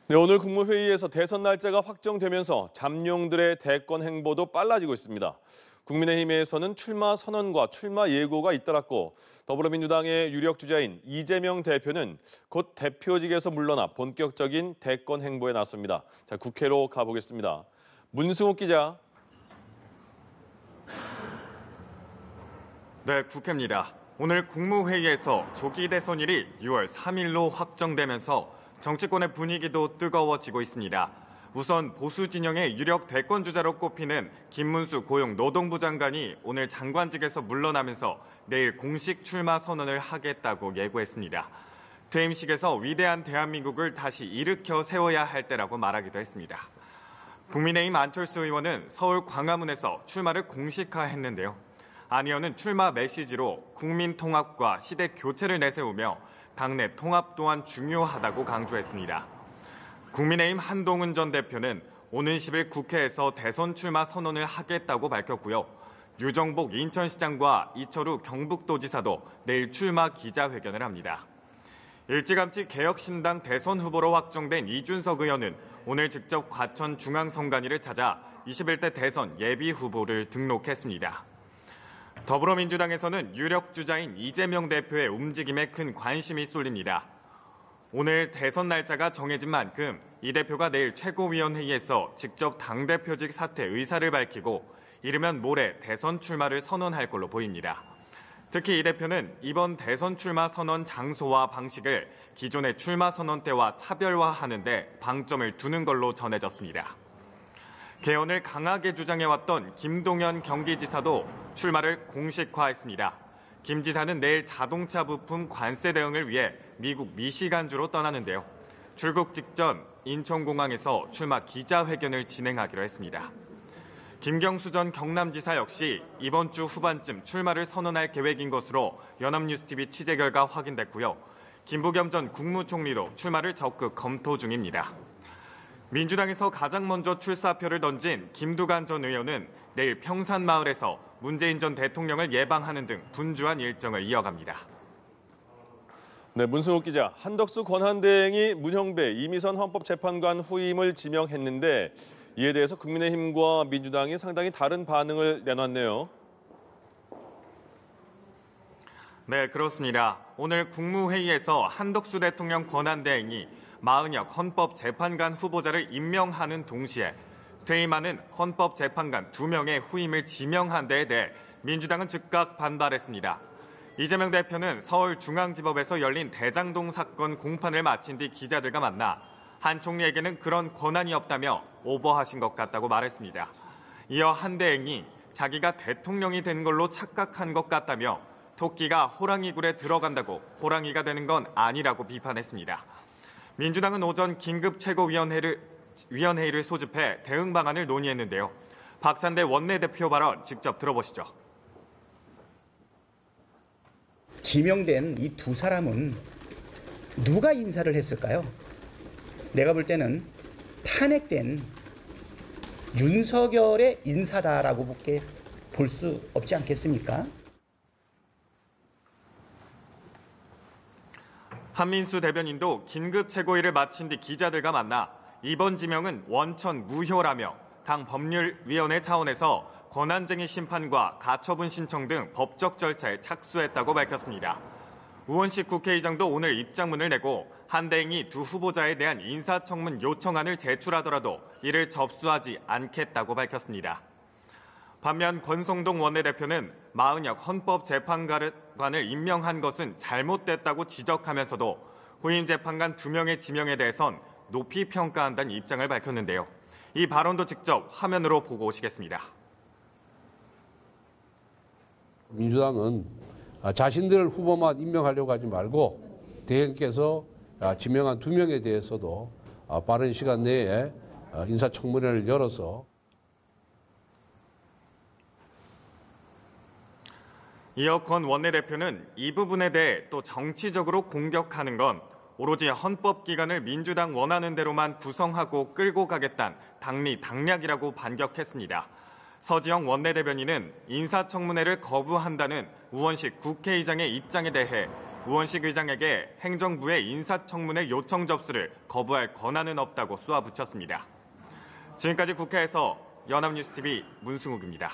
네, 오늘 국무회의에서 대선 날짜가 확정되면서 잠룡들의 대권 행보도 빨라지고 있습니다. 국민의힘에서는 출마 선언과 출마 예고가 잇따랐고 더불어민주당의 유력 주자인 이재명 대표는 곧 대표직에서 물러나 본격적인 대권 행보에 나섭니다. 자, 국회로 가보겠습니다. 문승욱 기자. 네, 국회입니다. 오늘 국무회의에서 조기 대선일이 6월 3일로 확정되면서 정치권의 분위기도 뜨거워지고 있습니다. 우선 보수 진영의 유력 대권 주자로 꼽히는 김문수 고용노동부 장관이 오늘 장관직에서 물러나면서 내일 공식 출마 선언을 하겠다고 예고했습니다. 퇴임식에서 위대한 대한민국을 다시 일으켜 세워야 할 때라고 말하기도 했습니다. 국민의힘 안철수 의원은 서울 광화문에서 출마를 공식화했는데요. 안 의원은 출마 메시지로 국민 통합과 시대 교체를 내세우며 당내 통합 또한 중요하다고 강조했습니다. 국민의힘 한동훈 전 대표는 오는 10일 국회에서 대선 출마 선언을 하겠다고 밝혔고요. 유정복 인천시장과 이철우 경북도지사도 내일 출마 기자회견을 합니다. 일찌감치 개혁신당 대선 후보로 확정된 이준석 의원은 오늘 직접 과천 중앙선관위를 찾아 21대 대선 예비 후보를 등록했습니다. 더불어민주당에서는 유력 주자인 이재명 대표의 움직임에 큰 관심이 쏠립니다. 오늘 대선 날짜가 정해진 만큼 이 대표가 내일 최고위원회의에서 직접 당대표직 사퇴 의사를 밝히고 이르면 모레 대선 출마를 선언할 걸로 보입니다. 특히 이 대표는 이번 대선 출마 선언 장소와 방식을 기존의 출마 선언 때와 차별화하는 데 방점을 두는 걸로 전해졌습니다. 개헌을 강하게 주장해왔던 김동연 경기지사도 출마를 공식화했습니다. 김 지사는 내일 자동차 부품 관세 대응을 위해 미국 미시간주로 떠나는데요. 출국 직전 인천공항에서 출마 기자회견을 진행하기로 했습니다. 김경수 전 경남지사 역시 이번 주 후반쯤 출마를 선언할 계획인 것으로 연합뉴스TV 취재 결과 확인됐고요. 김부겸 전 국무총리도 출마를 적극 검토 중입니다. 민주당에서 가장 먼저 출사표를 던진 김두관 전 의원은 내일 평산마을에서 문재인 전 대통령을 예방하는 등 분주한 일정을 이어갑니다. 네, 문승욱 기자. 한덕수 권한대행이 문형배 이미선 헌법재판관 후임을 지명했는데 이에 대해서 국민의힘과 민주당이 상당히 다른 반응을 내놨네요. 네, 그렇습니다. 오늘 국무회의에서 한덕수 대통령 권한대행이 마은혁 헌법재판관 후보자를 임명하는 동시에 퇴임하는 헌법재판관 2명의 후임을 지명한 데에 대해 민주당은 즉각 반발했습니다. 이재명 대표는 서울중앙지법에서 열린 대장동 사건 공판을 마친 뒤 기자들과 만나 한 총리에게는 그런 권한이 없다며 오버하신 것 같다고 말했습니다. 이어 한 대행이 자기가 대통령이 된 걸로 착각한 것 같다며 토끼가 호랑이 굴에 들어간다고 호랑이가 되는 건 아니라고 비판했습니다. 민주당은 오전 긴급 최고위원회의를 소집해 대응 방안을 논의했는데요. 박찬대 원내대표 발언 직접 들어보시죠. 지명된 이 두 사람은 누가 인사를 했을까요? 내가 볼 때는 탄핵된 윤석열의 인사다라고 볼 수 없지 않겠습니까? 한민수 대변인도 긴급 최고위를 마친 뒤 기자들과 만나 이번 지명은 원천 무효라며 당 법률위원회 차원에서 권한쟁의 심판과 가처분 신청 등 법적 절차에 착수했다고 밝혔습니다. 우원식 국회의장도 오늘 입장문을 내고 한 대행이 두 후보자에 대한 인사청문 요청안을 제출하더라도 이를 접수하지 않겠다고 밝혔습니다. 반면 권성동 원내대표는 마은혁 헌법재판관을 임명한 것은 잘못됐다고 지적하면서도 후임 재판관 2명의 지명에 대해선 높이 평가한다는 입장을 밝혔는데요. 이 발언도 직접 화면으로 보고 오시겠습니다. 민주당은 자신들 후보만 임명하려고 하지 말고 대행께서 지명한 2명에 대해서도 빠른 시간 내에 인사청문회를 열어서 이어 권 원내대표는 이 부분에 대해 또 정치적으로 공격하는 건 오로지 헌법기관을 민주당 원하는 대로만 구성하고 끌고 가겠다는 당리 당략이라고 반격했습니다. 서지영 원내대변인은 인사청문회를 거부한다는 우원식 국회의장의 입장에 대해 우원식 의장에게 행정부의 인사청문회 요청 접수를 거부할 권한은 없다고 쏘아붙였습니다. 지금까지 국회에서 연합뉴스TV 문승욱입니다.